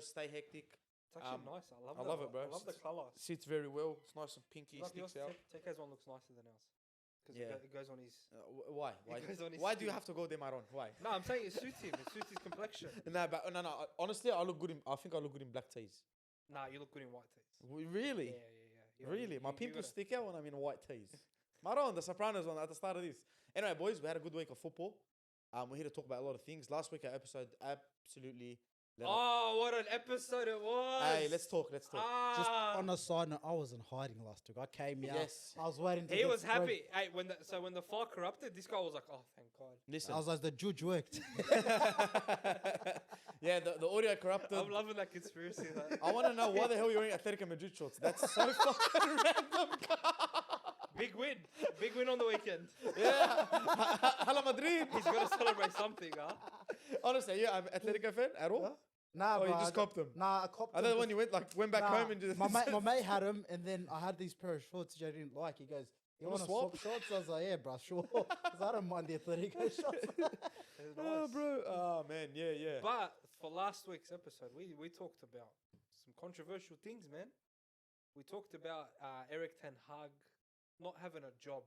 stay hectic. It's actually nice. I love it, bro. I love the colour. Sits very well. It's nice and pinky. Like Sticks out. TK's one looks nicer than ours. Because it goes on his... Why? goes on his Why do you skin. have to go there, Maron? Why? No, I'm saying it suits him. It suits his complexion. No. Honestly, I look good in. I think I look good in black tees. Nah, you look good in white tees. Really? Yeah. Really? My pimples stick out when I'm in white tees. Maron, the Sopranos one at the start of this. Anyway, boys, we had a good week of football. We're here to talk about a lot of things. Last week, our episode absolutely. What an episode it was! Hey, let's talk. Just on a side note, I was in hiding last week. I came out. Yes. I was waiting to He get was spread. happy. Hey, when the fire corrupted, this guy was like, "Oh, thank God." Listen. I was like, the judge worked. Yeah, the audio corrupted. I'm loving that conspiracy. I want to know why the hell you're wearing Atletico Madrid shorts. That's so fucking random. Big win on the weekend. Yeah. Hala Madrid. He's got to celebrate something, huh? Honestly, are you an Atletico fan at all? Nah, Oh, you bro, just copped them? Nah, I copped I them. thought when you went back home and just... my mate had them, and then I had these pair of shorts which I didn't like. He goes, "You want to swap shorts?" I was like, "Yeah, bro, sure." Because I don't mind the Atletico shorts. Oh, bro. Oh, man. Yeah. But for last week's episode, we talked about some controversial things, man. We talked about Eric Ten Hag not having a job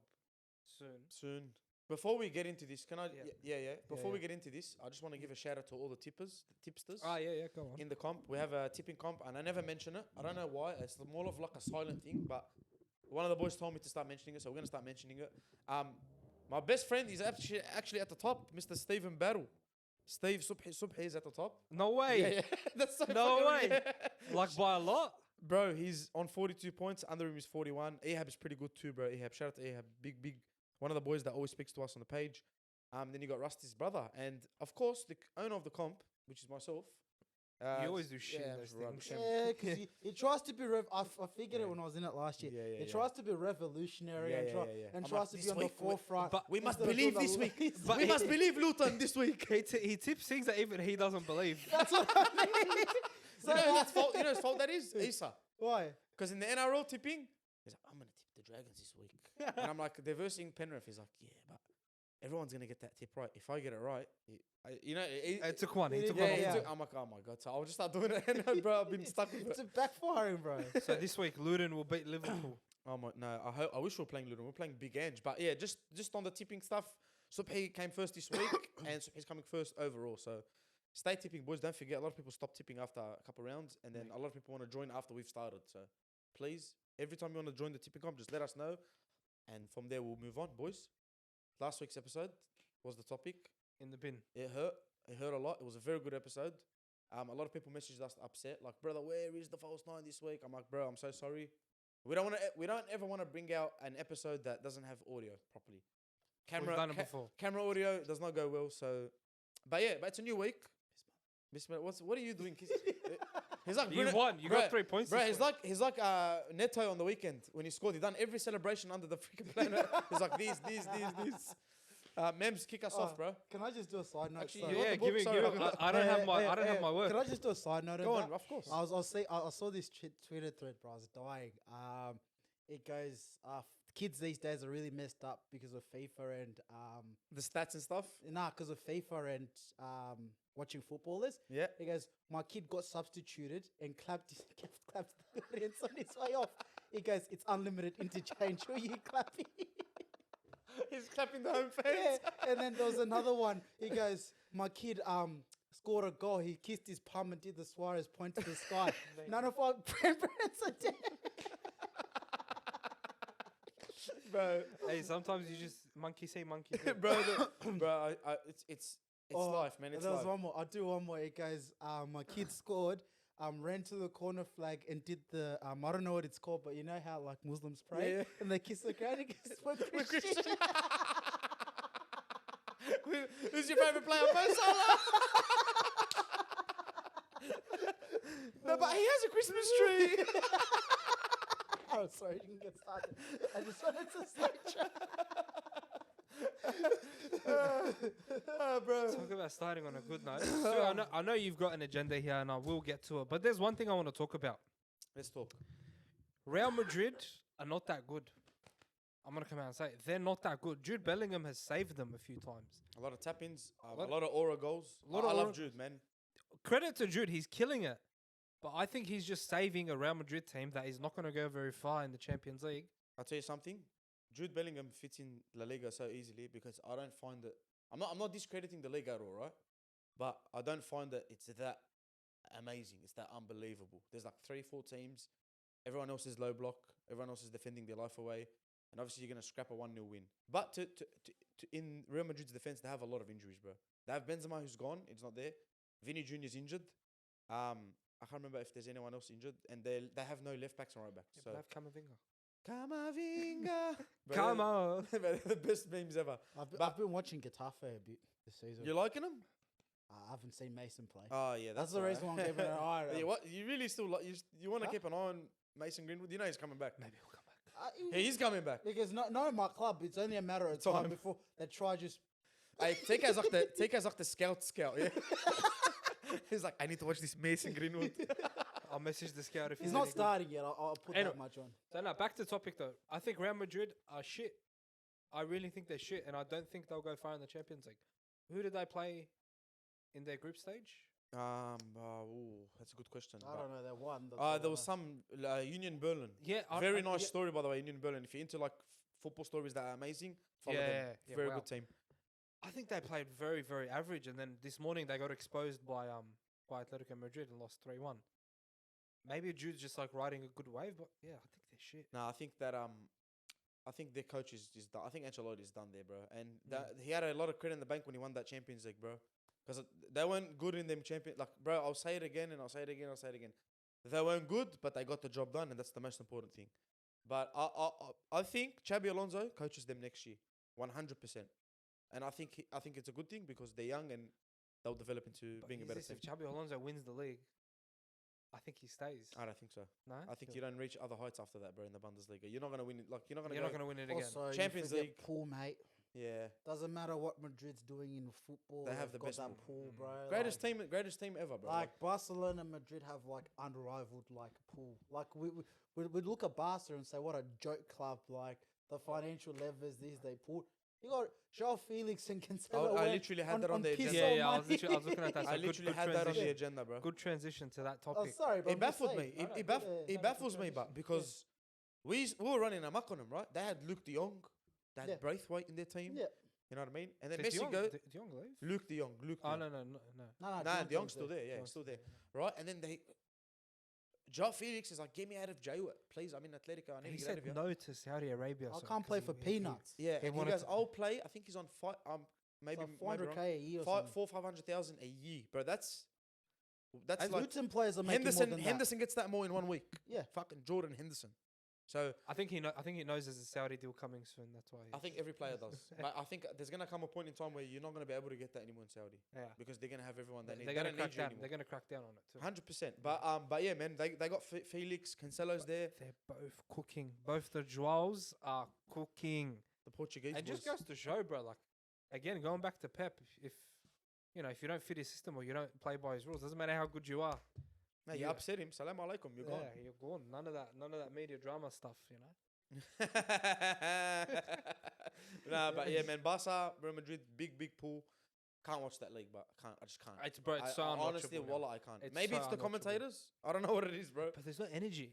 soon. Before we get into this, can I... Yeah. Before Yeah. we get into this, I just want to give a shout out to all the tipsters. Yeah, go on. In the comp. We have a tipping comp, and I never mention it. I don't know why. It's more of like a silent thing, but one of the boys told me to start mentioning it, so we're going to start mentioning it. My best friend is actually at the top, Mr. Stephen Battle. Steve Subhi is at the top. No way. Yeah. That's so No fucking- way. yeah. Like by a lot. Bro, he's on 42 points. Under him is 41. Ahab is pretty good too, bro. Ahab, shout out to Ahab. Big. One of the boys that always speaks to us on the page. Then you got Rusty's brother. And, of course, the owner of the comp, which is myself. You always do shit in those rubbish. things. Yeah, because he tries to be... I figured it when I was in it last year. Yeah. He tries to be revolutionary and I'm tries like, to be on the forefront. But We must instead of believe doing this the week. least. We must believe Luton this week. He tips things that even he doesn't believe. That's what I mean. You know whose fault, you know whose fault that is? Isa. Why? Because in the NRL tipping, he's like, I'm going to tip the Dragons this week. And I'm like, they're versing Penrith. He's like, yeah, but everyone's going to get that tip right. If I get it right, It took one. He took yeah, one. he Yeah. took- I'm like, oh my God. So I'll just start doing it. And bro, I've been stuck with It's it. backfiring, bro. So this week, Luton will beat Liverpool. Oh my, no, I wish we were playing Luton. We're playing Big Ange. But yeah, just on the tipping stuff, Subhi came first this week and Subhi's coming first overall. So stay tipping, boys. Don't forget, a lot of people stop tipping after a couple of rounds. And then a lot of people want to join after we've started. So please, every time you want to join the tipping comp, just let us know. And from there, we'll move on, boys. Last week's episode was the topic. In the bin. It hurt. It hurt a lot. It was a very good episode. A lot of people messaged us upset, like, brother, where is the false nine this week? I'm like, bro, I'm so sorry. We don't ever want to bring out an episode that doesn't have audio properly. We've done it before. Camera audio does not go well. So, but it's a new week. What are you doing? He's like, You won. You got 3 points. Bro, this week. he's like Neto on the weekend when he scored. He done every celebration under the freaking planet. He's like these. Mems, kick us off, bro. Can I just do a side note? Actually, Sorry. you want Yeah, the book? give it. Sorry. I don't have my work. Can I just do a side note? Go on on, that? of course. I saw this Twitter thread, bro. I was dying. It goes, kids these days are really messed up because of FIFA and The stats and stuff. because of FIFA and watching footballers. Yeah. He goes, my kid got substituted and clapped the audience on his way off. He goes, it's unlimited interchange. Who are you clapping? He's clapping the home Yeah. fans. And then there was another one. He goes, my kid scored a goal. He kissed his palm and did the Suarez point to the sky. None of our grandparents are dead. Bro, Hey, sometimes you just monkey say monkey do. bro, it's life, man. It's There was life. one more. I'll do one more. It goes, my kid scored, ran to the corner flag and did the, I don't know what it's called, but you know how like Muslims pray? Yeah. And they kiss the ground. He goes, we're Christian. Who's your favorite player? Mo Salah. No, but he has a Christmas tree. Oh, sorry, you can get started. I just wanted to say, Bro. Talk about starting on a good note. So I know you've got an agenda here, and I will get to it. But there's one thing I want to talk about. Let's talk. Real Madrid are not that good. I'm gonna come out and say it. They're not that good. Jude Bellingham has saved them a few times. A lot of tap-ins, a Lot- lot of aura goals. lot I of love aura- Jude, man. Credit to Jude, he's killing it. But I think he's just saving a Real Madrid team that is not going to go very far in the Champions League. I'll tell you something. Jude Bellingham fits in La Liga so easily because I don't find it. I'm not discrediting the league at all, right? But I don't find that it's that amazing. It's that unbelievable. There's like 3-4 teams. Everyone else is low block. Everyone else is defending their life away. And obviously you're going to scrap a 1-0 win. But to in Real Madrid's defense, they have a lot of injuries, bro. They have Benzema who's gone. It's not there. Vinny Jr.'s injured. I can't remember if there's anyone else injured. And they have no left backs and right backs. Yeah, So they have Camavinga. Camavinga. Bro, Come on. they're the best memes ever. I've been watching Getafe a bit this season. You liking them? I haven't seen Mason play. Oh yeah, That's the reason why I'm keeping an eye on Yeah, him. what you really still like? You want to Huh? keep an eye on Mason Greenwood? You know he's coming back. Maybe he'll come back. Yeah, he's coming back. Because no, in my club, it's only a matter of time Time. before they try just. Hey, take as the scout. Yeah. He's like, I need to watch this Mason Greenwood. I'll message the scout if He's he's not any good. starting yet. I'll put Anyway. that much on. So now back to the topic though. I think Real Madrid are shit. I really think they're shit, and I don't think they'll go far in the Champions League. Who did they play in their group stage? That's a good question. I don't know. They won. There was some Union Berlin. Yeah, Very nice story, by the way. Union Berlin. If you're into like football stories that are amazing, follow them. Yeah, Very wow. good team. I think they played very, very average, and then this morning they got exposed by Atletico Madrid and lost 3-1. Maybe Jude's just like riding a good wave, but yeah, I think they're shit. No, I think that I think their coach is done. I think Ancelotti's done there, bro. And he had a lot of credit in the bank when he won that Champions League, bro. Because they weren't good in them champion. Like, bro, I'll say it again and I'll say it again. I'll say it again. They weren't good, but they got the job done, and that's the most important thing. But I think Xabi Alonso coaches them next year, 100%. And I think it's a good thing because they're young and they'll develop into being a better team. If Xabi Alonso wins the league, I think he stays. I don't think so. No, I think you don't reach other heights after that, bro. In the Bundesliga, you're not gonna win it. Like you're not You're gonna. not going to win it again. Also, Champions League. pool, mate. Yeah, Doesn't matter what Madrid's doing in football. They have they've the got best that pool. pool, bro. greatest team ever, bro. Like Barcelona and Madrid have like unrivaled like pool. Like we'd look at Barca and say what a joke club. Like the financial levers they pull. You got João Felix and Cancelo. I went literally had that on the piss agenda. all Yeah, I was money. looking at that. I So literally good had that on the transition. agenda, bro. Good transition to that Oh, topic. sorry, but It baffled me. It baffles me, but but because we were running amok on them, right? They had Luke De Jong, they had Yeah. Braithwaite in their team. Yeah. You know what I mean? And then Did Messi De go. Jong leave? Luke De Jong. Oh, De Jong. no. Nah, De Jong's still there. Yeah, he's still there. Right? And then João Felix is like, get me out of jail, please. I'm in Atletico. I need He to get out said of here. no to Saudi Arabia. I so- can't play 'cause for peanuts. Yeah, He and he wanted goes, to- I'll play. I think he's on maybe It's like 400k a year or five, something. 500,000 a year, bro. That's And like Luton players are making more than that. Henderson gets that more in 1 week. Yeah. Fucking Jordan Henderson. So I think he knows there's a Saudi deal coming soon. That's why. I think every player does. But I think there's gonna come a point in time where you're not gonna be able to get that anymore in Saudi Yeah. because they're gonna have everyone they need. They're They gonna don't crack need you down. anymore. They're gonna crack down on it too. 100%. But yeah, man, they got Felix, Cancelo's there, They're both cooking. Both the Joaos are cooking. the Portuguese. And just boys. goes to show, bro. Like again, going back to Pep, if you don't fit his system or you don't play by his rules, doesn't matter how good you are. Mate, you yeah. upset him. Salam alaikum. You're gone. Yeah, you're gone. None of that media drama stuff. Nah, but yeah, man, Barca, Real Madrid, big pool. Can't watch that league, but I just can't. It's bro. It's so I unwatchable honestly, now. wallah, I can't. It's Maybe so it's the unwatchable. commentators. I don't know what it is, bro. But there's no energy.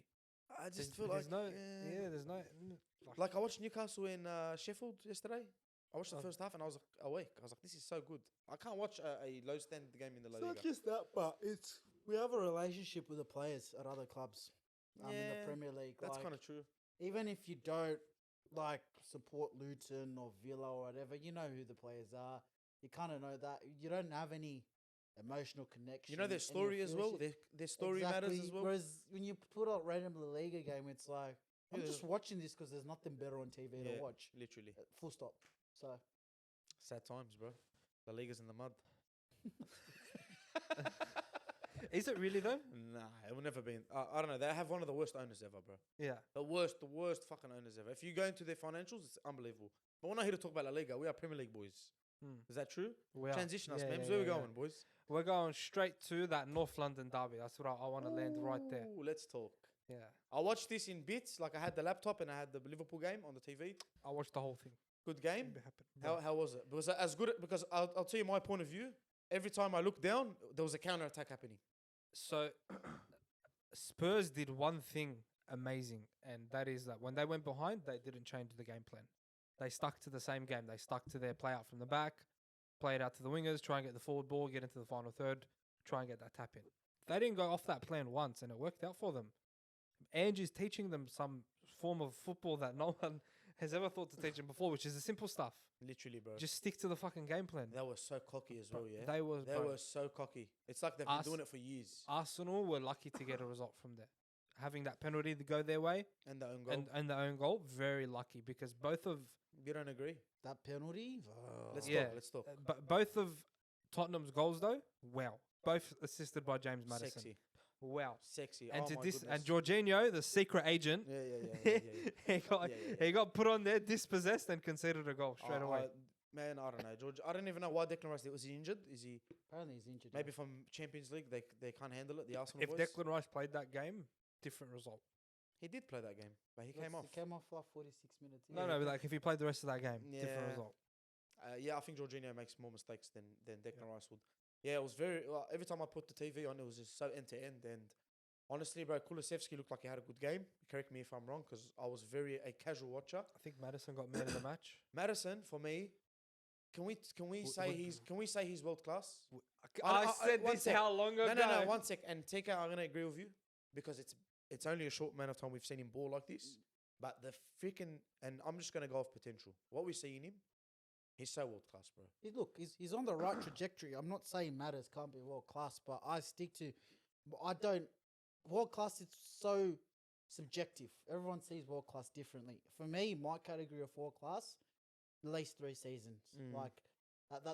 I just There's, feel there's like no. yeah. Yeah, there's no. Like I watched Newcastle in Sheffield yesterday. I watched the Oh. first half and I was like awake. I was like, this is so good. I can't watch a low standard game in the La It's not Liga. just that, but it's we have a relationship with the players at other clubs. In Yeah, the Premier League. That's like, kind of true. even if you don't like support Luton or Villa or whatever, you know who the players are. You kind of know that. You don't have any emotional connection. You know their any story as well. affiliation. Their story matters as Exactly. well. Whereas when you put a random La Liga game, it's like I'm Yeah. just watching this because there's nothing better on TV Yeah, to watch. literally. Full stop. So Sad times, bro. La Liga's in the mud. Is it really though? Nah, it will never be. I don't know. They have one of the worst owners ever, bro. Yeah. The worst fucking owners ever. If you go into their financials, it's unbelievable. But we're not here to talk about La Liga. We are Premier League boys. Is that true? We are. Transition us, Yeah, man. yeah, Where we yeah, going, boys? We're going straight to that North London derby. That's what I want to land right there. Ooh, let's talk. Yeah. I watched this in bits. Like I had the laptop and I had the Liverpool game on the TV. I watched the whole thing. Good game. It happened. How was it? Was it as good? Because I'll tell you my point of view. Every time I looked down, there was a counter attack happening. So, Spurs did one thing amazing, and that is that when they went behind, they didn't change the game plan. They stuck to the same game. They stuck to their play out from the back, play it out to the wingers, try and get the forward ball, get into the final third, try and get that tap in. They didn't go off that plan once, and it worked out for them. Angie's teaching them some form of football that no one has ever thought to teach them before, which is the simple stuff. Literally, bro. Just stick to the fucking game plan. They were so cocky as well, yeah. They They were so cocky. It's like they've been doing it for years. Arsenal were lucky to get a result from there. Having that penalty to go their way And their own goal. and their own goal, very lucky because both of You don't agree? That penalty. Let's talk. both of Tottenham's goals though, wow, both assisted by James Maddison. Sexy. Wow. Sexy. And oh to my this goodness. and Jorginho, the secret agent, Yeah. he got put on there, dispossessed, and conceded a goal straight away. Man, I don't know. George, I don't even know why Declan Rice. Was he injured? Is he Apparently he's injured. maybe from Champions League? They can't handle it. The Arsenal If boys. Declan Rice played that game, different result. He did play that game, but he came off. He came off for 46 minutes. No, but like if he played the rest of that game, different Yeah. result. Yeah, I think Jorginho makes more mistakes than Declan Rice would. Yeah, it was very. Every time I put the TV on, it was just so end to end. And honestly, bro, Kulusevski looked like he had a good game. Correct me if I'm wrong, because I was a casual watcher. I think Maddison got man of the match. Madison, for me, can we say he's world class? I said one this sec. how long ago? No, 1 sec. And TK, I'm gonna agree with you because it's only a short amount of time we've seen him ball like this. But the freaking and I'm just gonna go off potential. What we see in him, he's so world class, bro. He's on the right trajectory. I'm not saying Matters can't be world class, but I stick to. I don't. World class is so subjective. Everyone sees world class differently. For me, my category of world class, at least 3 seasons. Like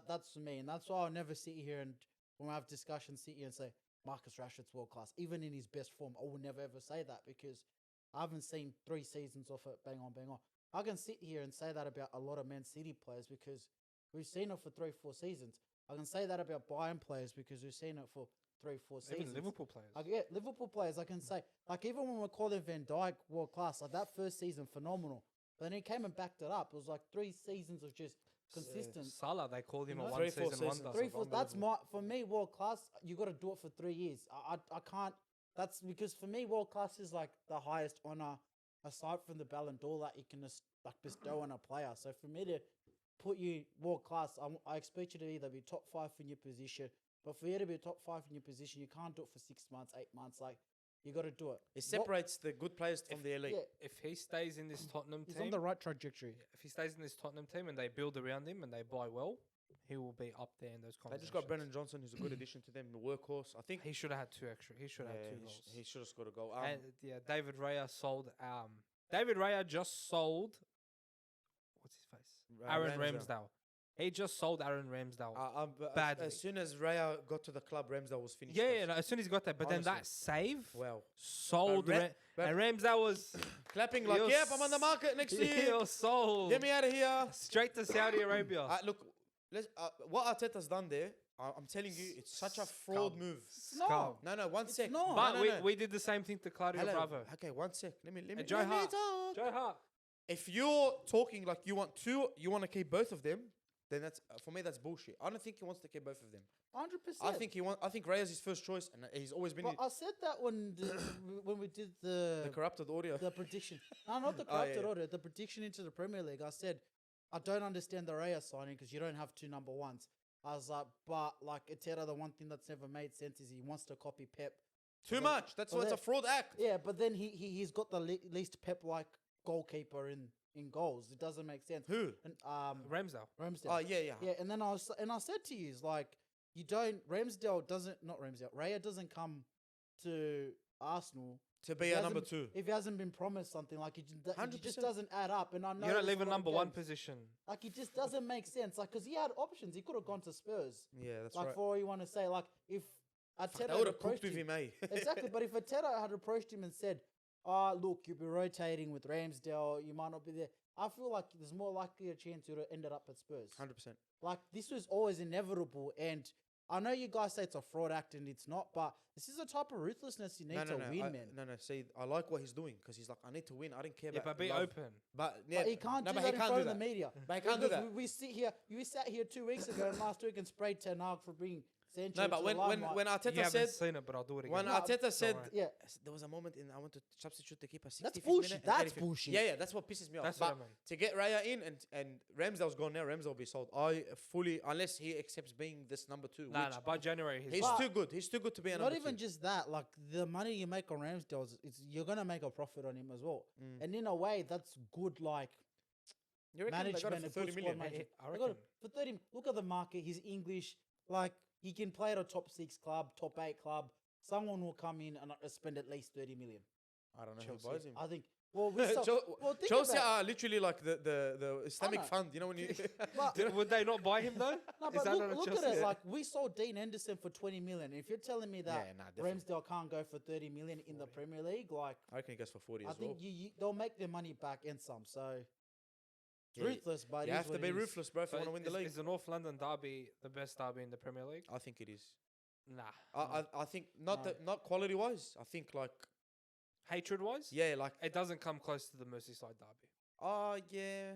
that's for me, and that's why I'll never sit here and when I have discussions, sit here and say Marcus Rashford's world class. Even in his best form, I will never ever say that because I haven't seen 3 seasons of it. Bang on. I can sit here and say that about a lot of Man City players because we've seen it for 3-4 seasons. I can say that about Bayern players because we've seen it for 3-4 seasons. Even Liverpool players. Liverpool players, I can say. Like, even when we're calling Van Dijk world class, like that first season, phenomenal. But then he came and backed it up. It was like 3 seasons of just consistent. Salah, they called him You a know? 1 3-4 season seasons. wonder. 3-4, that's for me, world class, you got to do it for 3 years. I can't, that's because for me, world class is like the highest honor aside from the Ballon d'Or that you can just like bestow on a player. So for me to put you world class, I expect you to either be top 5 in your position, but for you to be top 5 in your position, you can't do it for 6 months, 8 months. Like, you got to do it. It separates the good players from the elite. Yeah, If he stays in this Tottenham he's team, on the right trajectory. if he stays in this Tottenham team and they build around him and they buy well, he will be up there in those They conversations. just got Brennan Johnson, who's a good addition to them, the workhorse. I think He should have had 2 extra. He should have had 2 goals. he should have scored a goal. And David Raya sold. David Raya just sold. What's his face? Aaron Ramsdale. He just sold Aaron Ramsdale. badly. As soon as Raya got to the club, Ramsdale was finished. Yeah, no, as soon as he got that, but then that Honestly. save Wow. sold. Ra- and Ramsdale was Clapping like, He was yep, I'm on the market next he year. was sold. Get me out of here. Straight to Saudi Arabia. Look, what Arteta's done there, I'm telling you, it's such a fraud move. No. No, 1 sec. not. But No. we did the same thing to Claudio Hello. Bravo. Okay, 1 sec. Let me Joe let me Hart. talk. Joe Hart. If you're talking like you want to keep both of them, then that's for me that's bullshit. I don't think he wants to keep both of them. 100%. I think Raya's his first choice, and he's always been But I said that when we did the corrupted audio. the prediction. No, not the Oh, yeah, corrupted yeah. order. The prediction into the Premier League. I said, I don't understand the Raya signing because you don't have 2 number 1s. I was like, but like Ateta, the one thing that's never made sense is he wants to copy Pep. Too much. That's why it's a fraud act. Yeah, but then he's got the least Pep-like goalkeeper in goals. It doesn't make sense. Who? And Ramsdale. Ramsdale. Oh yeah. Yeah, and then I said to you, is like, you don't, Raya doesn't come to Arsenal To be He a number hasn't- 2. if he hasn't been promised something. Like, it just 100%. doesn't add up. And I know You don't there's leave a lot of number 1 games. position. Like, it just doesn't make sense. Like, because he had options. He could have gone to Spurs. Yeah, that's Like, right. for all you want to say, like, if Arteta They had would have approached cooked with him, eh? exactly. But if Arteta had approached him and said, look, you'll be rotating with Ramsdale, you might not be there. I feel like there's more likely a chance you would have ended up at Spurs. 100%. Like, this was always inevitable. And I know you guys say it's a fraud act and it's not, but this is a type of ruthlessness you need to win, man. No. See, I like what he's doing because he's like, I need to win. I don't care Yeah, about. but be love. open. But yeah, But he can't do but that he in can't front do of the that. media. But he can't do Because that. we sit here, you sat here 2 weeks ago and last week and sprayed Ten Hag for being Sancho No, but into the limelight. when You Arteta haven't said seen it, but I'll do it again. when No, Arteta said worry. yeah, there was a moment in I want to substitute the keeper. 65th That's bullshit. minute and That's 85th. bullshit. Yeah, that's what pisses me off. That's But what I mean. to get Raya in and Ramsdale's gone now. Ramsdale will be sold. I fully unless he accepts being this number 2. Nah, which nah. By January, he's But- too good. He's too good to be a not number even 2. just that. Like the money you make on Ramsdale, you're gonna make a profit on him as well. Mm. And in a way, that's good. Like You reckon they got management him for and 30 good squad million? management. I They got him reckon- for 30. Look at the market. He's English. Like he can play at a top 6 club, top 8 club. Someone will come in and spend at least 30 million. I don't know Chelsea. who buys him. I think. Well, we saw, well think Chelsea about, are literally like the Islamic know. fund. You know when you but, Would they not buy him though? no, Is but that look, not a look at Chelsea? it. Like we sold Dean Henderson for 20 million. If you're telling me that Yeah, nah, definitely. Ramsdale can't go for 30 million in the Premier League, like I reckon he goes for 40 I as well. think they'll make their money back and some. So it's Yeah, ruthless, but it You is have to what be it is. ruthless, bro, if you But want to win the is, league. is the North London derby the best derby in the Premier League? I think it is. Nah. I think not No. not quality wise. I think like Hatred wise, yeah, like it doesn't come close to the Merseyside derby. yeah.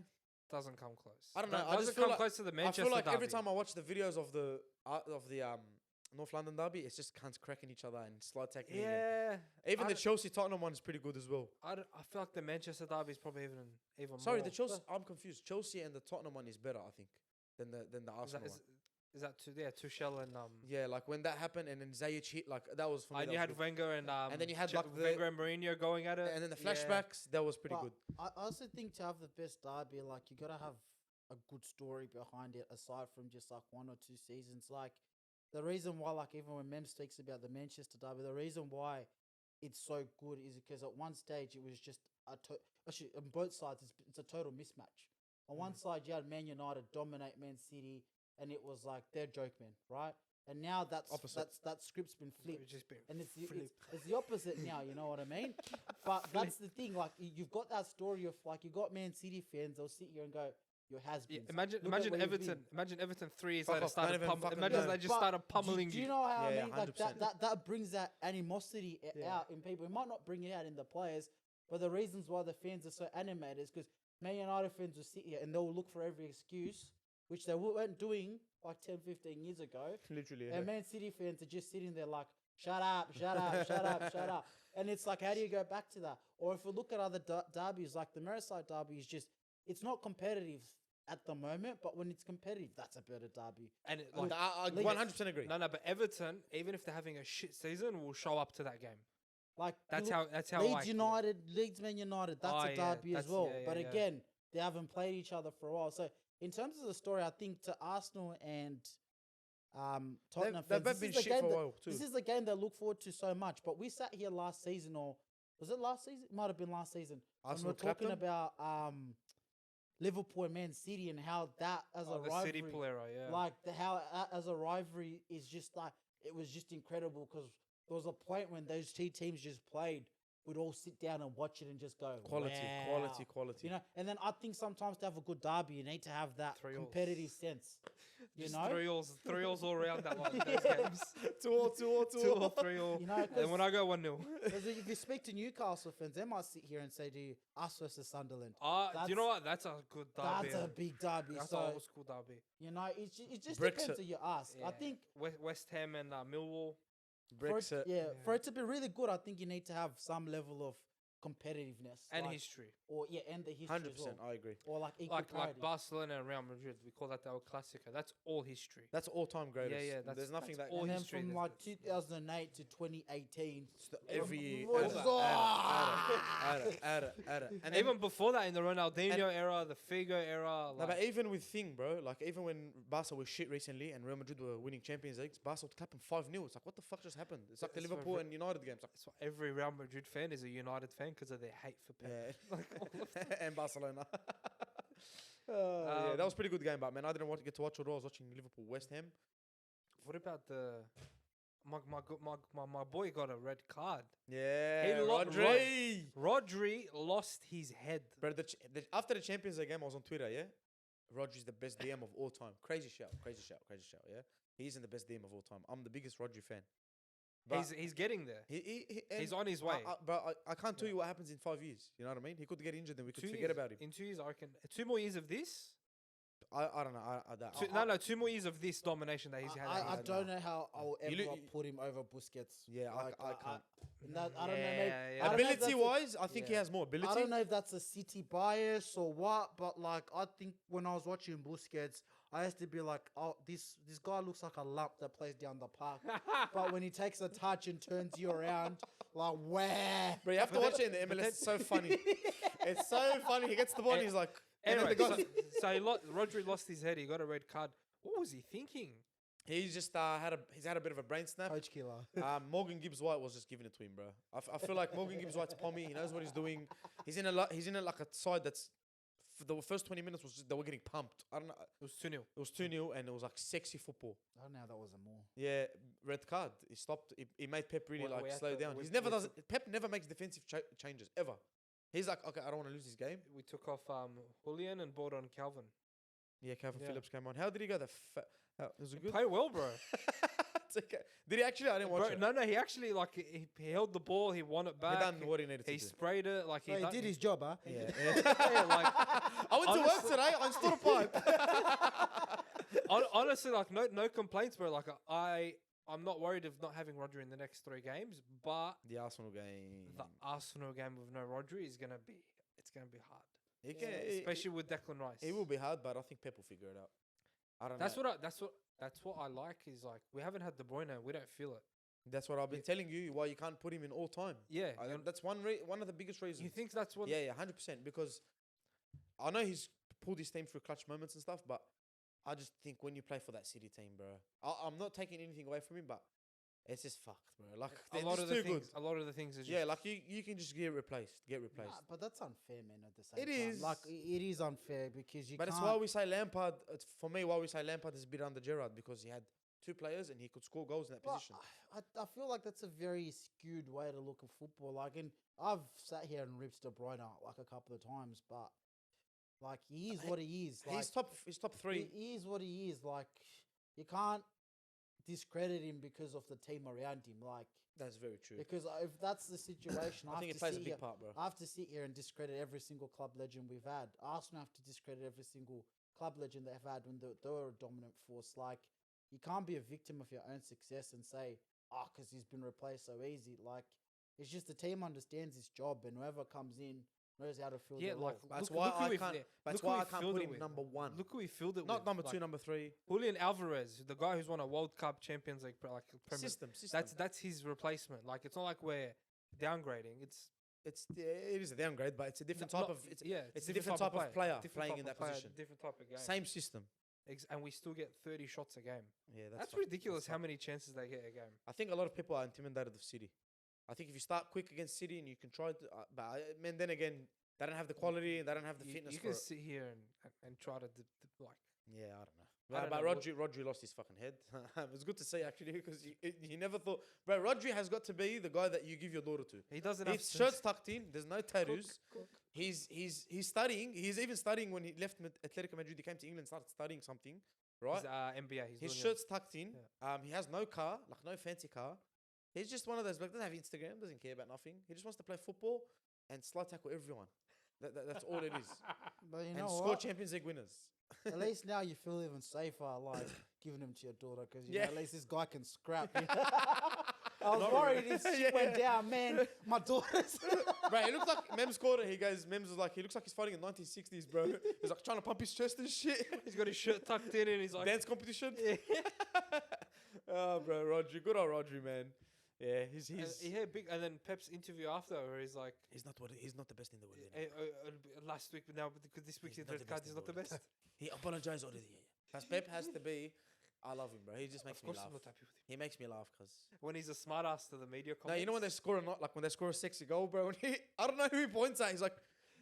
Doesn't come close. I don't know, I Doesn't just feel come like- close to the Manchester I feel like derby. every time I watch the videos of the North London derby, it's just cunts cracking each other and slide tackling. Yeah. Even I the don't- Chelsea Tottenham one is pretty good as well. I feel like the Manchester derby is probably even Sorry, more. the Chelsea. I'm confused. Chelsea and the Tottenham one is better, I think, than the Is that, Arsenal is, one. is that Tuchel and Yeah, like when that happened and then Zayic hit, like that was for me. and that you was had good. Wenger and then you had, like, the- Wenger and Mourinho going at it, And then the Yeah. flashbacks, that was pretty But good. I also think to have the best derby, like you gotta have a good story behind it, aside from just like 1 or 2 seasons. Like the reason why, like even when Mem speaks about the Manchester derby, the reason why it's so good is because at one stage it was just actually on both sides it's a total mismatch. On one side you had Man United dominate Man City, and it was like they're joke men, right? And now Opposite. that script's been It's flipped. just been And it's flipped. it's the opposite now, you know what I mean? But that's the thing, like you've got that story of like you got Man City fans, they'll sit here and go, "Your has Yeah, been." imagine Everton 3 years Fuck later off, started don't even fucking imagine know. they just But started pummeling do you you. know how Yeah, I mean? Like 100%. that brings that animosity Yeah. out in people. It might not bring it out in the players, but the reasons why the fans are so animated is because Man United fans will sit here and they'll look for every excuse, which they weren't doing like 10, 15 years ago. Literally. And Man City fans are just sitting there like, shut up, shut up, shut up, shut up. And it's like, how do you go back to that? Or if we look at other derbies, like the Merseyside derby is just, it's not competitive at the moment, but when it's competitive, that's a better derby. And it, Look, like, I Leeds- 100% agree. no, but Everton, even if they're having a shit season, will show up to that game. Like That's you look- how Leeds like, United, Leeds Man United, that's Oh, a yeah, derby as that's- well. yeah, But yeah. again, they haven't played each other for a while. So in terms of the story, I think to Arsenal and Tottenham They've fans, both been this is the shit for game a that- while too. this is the game they look forward to so much. But we sat here last season, or was it last season? It might have been last season. Arsenal And we're talking clapped them? about Liverpool and Man City and how that as a the rivalry, City player, yeah. like how as a rivalry is just like it was just incredible because there was a point when those two teams just played. We'd all sit down and watch it and just go Quality, wow. quality. You know, and then I think sometimes to have a good derby, you need to have that 3-0s. competitive sense. You Just know, 3-0s all around that one. Those games. 2-0, 2-0, 2 or 3-0. You know, And when I go 1-0. because if you speak to Newcastle fans, they might sit here and say to you, "Us versus Sunderland." Do you know what? That's a good derby. That's a big derby. That's So an old school derby. you know, it just Brexit. depends who you ask. I think West Ham and Millwall. Brexit. for it to be really good, I think you need to have some level of competitiveness And like- history. and the history 100%, as well. I agree. Or like equal Like parity. Barcelona and Real Madrid. We call that our Classica. That's all history. That's all-time greatest. yeah, that's- There's nothing that's that all and then history, from there's- like 2008 to 2018, every year. Was- Add it. And then, Even before that, in the Ronaldinho era, the Figo era. no, Like, but even with thing, bro, like even when Barca was shit recently and Real Madrid were winning Champions Leagues, Barca would clap them 5-0. It's like, what the fuck just happened? It's like the It's Liverpool for- and United games. Like, that's why every Real Madrid fan is a United fan because of their hate for Pep. yeah. Like, all of and Barcelona. Yeah, that was a pretty good game, but man, I didn't get to watch it all. I was watching Liverpool West Ham. What about my boy got a red card? Yeah, lo- Rodri. Rodri lost his head. But after the Champions League game, I was on Twitter, yeah? Rodri's the best DM of all time. Crazy shout, yeah? He's in the best DM of all time. I'm the biggest Rodri fan. But He's getting there. He's and on his way. I can't tell you what happens in 5 years. You know what I mean? He could get injured and we could forget about him. In 2 years, I reckon 2 more years of this. I don't know. No, 2 more years of this domination that he's had. I don't know how I'll You ever look- put him over Busquets. Yeah, I can't. I don't know. Maybe, Yeah. I don't know if that's Ability a- wise, I think he yeah. has more ability. I don't know if that's a City bias or what, but like I think when I was watching Busquets, I used to be like, oh, this guy looks like a lump that plays down the park. But when he takes a touch and turns you around, like wow. Bro, you have to watch it in the MLS. It's so funny. It's so funny. He gets the ball and he's like, and then Anyway, the guy, so Rodri lost his head. He got a red card. What was he thinking? he's just had a bit of a brain snap. Coach killer. Morgan Gibbs White was just giving it to him, bro. I feel like Morgan Gibbs White's pommy. He knows what he's doing. He's in like a side that's for the first 20 minutes was just, they were getting pumped. I don't know. It was 2-0. It was 2-0 and it was like sexy football. I don't know how that was a more. Yeah, red card. He stopped. He made Pep really Well, we have slow to- down. we- He's never we does. Pep never makes defensive changes ever. He's like, okay, I don't want to lose this game. We took off Julian and brought on Calvin. Yeah, Calvin Yeah. Phillips came on. How did he go? Was it good? Played well, bro. It's okay. Did he actually? I didn't watch Bro, it. no, he actually like he held the ball, he won it He back. done what he needed to He do. sprayed it like So he done- did his job, huh? Yeah. yeah, like I went to work Honestly- today. I installed a pipe. honestly, like no complaints, bro. Like I'm not worried of not having Rodri in the next 3 games, but The Arsenal game. the Arsenal game with no Rodri is gonna be hard, He can, especially with Declan Rice. it will be hard, but I think Pep will figure it out. I don't know. That's what I like is like we haven't had De Bruyne, we don't feel it. That's what I've been telling you. Why you can't put him in all time. Yeah, That's one of the biggest reasons. you think that's what? Yeah, 100%. Because I know he's pulled his team through clutch moments and stuff, but I just think when you play for that City team, bro, I'm not taking anything away from him, but it's just fucked, bro. Like a they're lot just of the too things, good. a lot of the things are just Yeah, like you can just get replaced. Nah, but that's unfair, man. At the same It time, is. like it is unfair because you But can't. it's why we say Lampard. It's for me why we say Lampard is a bit under Gerrard because he had 2 players and he could score goals in that Well, position. I feel like that's a very skewed way to look at football. Like, and I've sat here and ripped De Bruyne like a couple of times, but like he is what he is. Like, He's top 3. He is what he is. Like you can't discredit him because of the team around him. Like That's very true. because if that's the situation, I think it plays a big part, bro. I have to sit here and discredit every single club legend we've had. Arsenal have to discredit every single club legend they've had when they were a dominant force. Like you can't be a victim of your own success and say, "Oh, because he's been replaced so easy." Like it's just the team understands his job, and whoever comes in knows how to fill yeah, the like role. That's look why who I we've- can't. yeah, That's look who why I we've can't filled put it him with. number 1. Look who he filled it Not with. number 2, like, number 3. Julian Alvarez, the guy who's won a World Cup, Champions League, like Premier. System. That's his replacement. Like it's not like we're downgrading. It is a downgrade, but it's a different type of. It's a different type of player playing in that position. Different type of game. Same system. And we still get 30 shots a game. Yeah, That's fuck- ridiculous that's how fuck. many chances they get a game. I think a lot of people are intimidated of City. I think if you start quick against City and you can try to, but I mean, then again, they don't have the quality and they don't have the fitness You for can it. sit here and try to like. Yeah, I don't know. I don't But know, Rodri lost his fucking head. It was good to see actually because you never thought, bro. Rodri has got to be the guy that you give your daughter to. He doesn't have His shirt's tucked in. There's no tattoos. He's studying. He's even studying when he left Atletico Madrid. He came to England, started studying something, right? He's MBA. He's His doing shirt's tucked in. Yeah. He has no car, like no fancy car. He's just one of those. Like, doesn't have Instagram. Doesn't care about nothing. He just wants to play football and slide tackle everyone. That's all it is. But you And know score what? Champions League winners. At least now you feel even safer, like giving him to your daughter, because Yeah. at least this guy can scrap. You know? I was worried if shit Yeah. went down, man. My daughter's. Bro, he looks like Mems scored it. Mems was like, he looks like he's fighting in 1960s, bro. He's like trying to pump his chest and shit. He's got his shirt tucked in and he's like. Dance competition. Yeah. Oh, bro, Rodri, good old Rodri, man. Yeah, he's And then Pep's interview after, where he's like, he's not the best in the world. Anymore. last week, but now because this week's He's not red the card best is in not the the world. best. He apologized already. As Pep has to be. I love him, bro. He just makes Of me course, laugh. I'm not happy with him. He makes me laugh, cause. When he's a smart ass to the media No, comments. you know when they score or not, like when they score a sexy goal, bro. I don't know who he points at. He's like,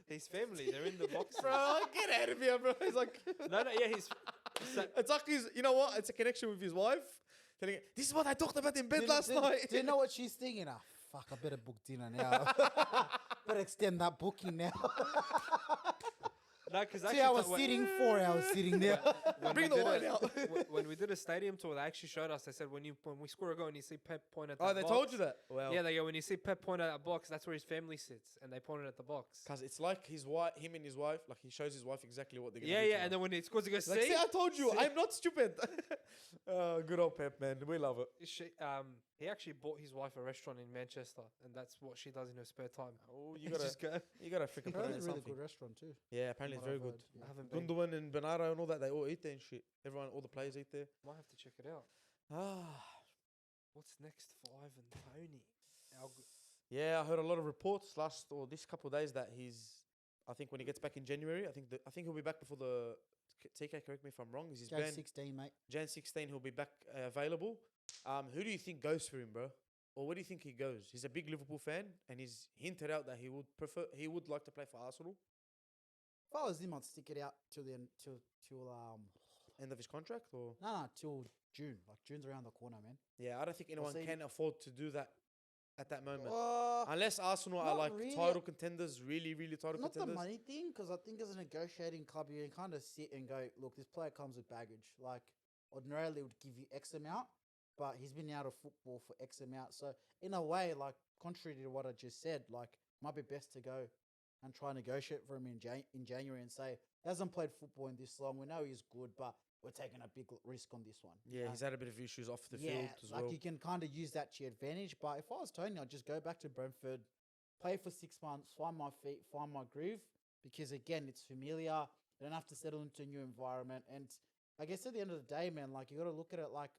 his family, they're in the box. bro, get out of here, bro. He's like, He's. it's like you know what? It's a connection with his wife. Telling her, this is what I talked about in bed last night. Do you know what she's thinking? Ah, fuck, I better book dinner now. Better extend that booking now. No, because 2 hours sitting, 4 hours sitting there. Bring the wine out. When we did a stadium tour, they actually showed us. They said when we score a goal and you see Pep point at that Oh, they box, told you that? Well, Yeah, they go, when you see Pep point at that box, that's where his family sits, and they pointed at the box. because it's like him and his wife, like he shows his wife exactly what they're going to Yeah, do. yeah, and then when he scores, he goes, like, see? see, I told you, See? I'm not stupid. Good old Pep, man. We love it. He actually bought his wife a restaurant in Manchester, and that's what she does in her spare time. Oh, you Just gotta, go. you gotta freaking put it Apparently, in a really something. good restaurant too. Yeah, apparently it's What very I've good. heard, yeah. I haven't been. Gundogan and Bernardo and all that, they all eat there and shit. Everyone, all the players eat there. Might have to check it out. Ah, What's next for Ivan Toney? yeah, I heard a lot of reports this couple of days that I think when he gets back in January, I think he'll be back before the TK. Correct me if I'm wrong. Is his Jan ban 16, mate. Jan 16? He'll be back available. Who do you think goes for him, bro? Or where do you think he goes? He's a big Liverpool fan, and he's hinted out that he would like to play for Arsenal. If I was him, I'd stick it out till the end, till End of his contract, or till June. Like June's around the corner, man. yeah, I don't think anyone see. can afford to do that at that moment. Uh, Unless Arsenal are not like really. title contenders, really, really title Not the contenders. money thing, because I think as a negotiating club, you can kind of sit and go, look, this player comes with baggage. Like, ordinarily, it would give you X amount, but he's been out of football for X amount. So, in a way, like, contrary to what I just said, like, might be best to go and try and negotiate for him in January and say, he hasn't played football in this long. We know he's good, but we're taking a big risk on this one. Yeah, he's had a bit of issues off the field as like well. you can kind of use that to your advantage. But if I was Tony, I'd just go back to Brentford, play for 6 months, find my feet, find my groove. Because again, it's familiar. You don't have to settle into a new environment. And I guess at the end of the day, man, like you got to look at it like,